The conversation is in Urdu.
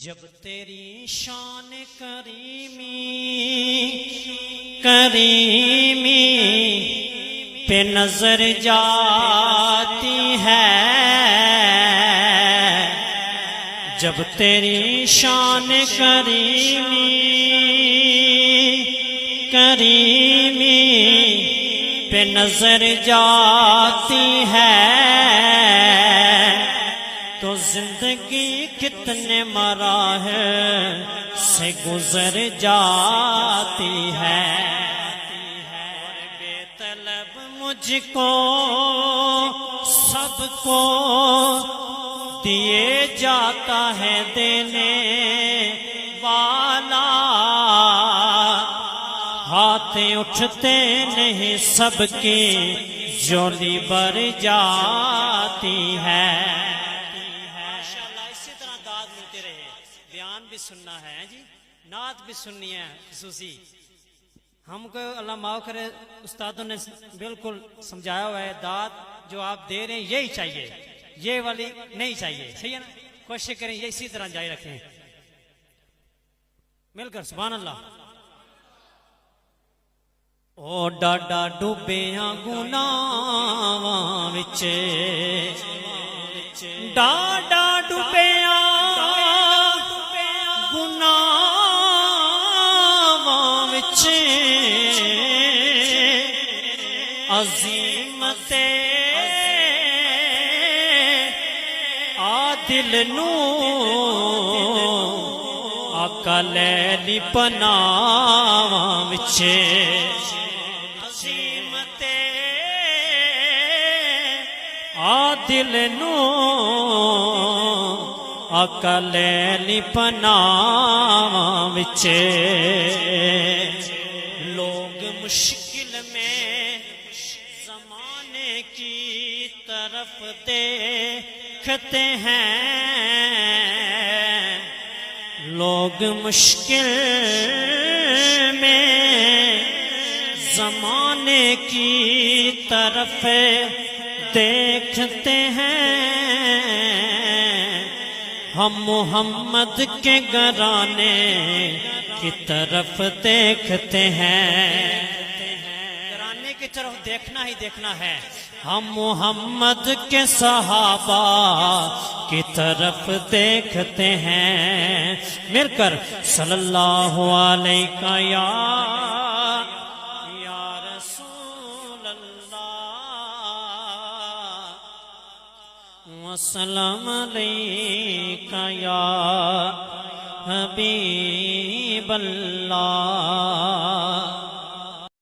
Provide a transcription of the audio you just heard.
جب تیری شان کریمی پہ نظر جاتی ہے، جب تیری شان کریمی پہ نظر جاتی ہے تو زندگی کتنے مراحل سے گزر جاتی ہے۔ بے طلب مجھ کو سب کو دیے جاتا ہے دینے والا، ہاتھیں اٹھتے نہیں سب کی جولی بھر جاتی ہے۔ بیان بھی سننا ہے جی، نعت بھی سننی ہے خصوصی۔ ہم کو اللہ معاف کرے، استادوں نے بالکل سمجھایا ہوا ہے، دعات جو آپ دے رہے ہیں یہی چاہیے، یہ والی نہیں چاہیے، صحیح ہے نا؟ کوشش کریں یہ اسی طرح جاری رکھیں مل کر، سبحان اللہ۔ او ڈاڈا ڈوبیاں گناہاں وچ، ڈاڈا ڈوبیاں عظیمت عادل نو آقا لیلی پناہاں وچ، عظیمت عادل نو آقا لیلی پناہاں وچ، لوگ مشکل میں زمانے کی طرف دیکھتے ہیں، لوگ مشکل میں زمانے کی طرف دیکھتے ہیں، ہم محمد کے گھرانے کی طرف دیکھتے ہیں، گھرانے کی طرف دیکھنا ہی دیکھنا ہے، ہم محمد کے صحابہ کی طرف دیکھتے ہیں، مل کر صلی اللہ علیہ یا رسول اللہ وسلام علیکہ یا حبیب اللہ۔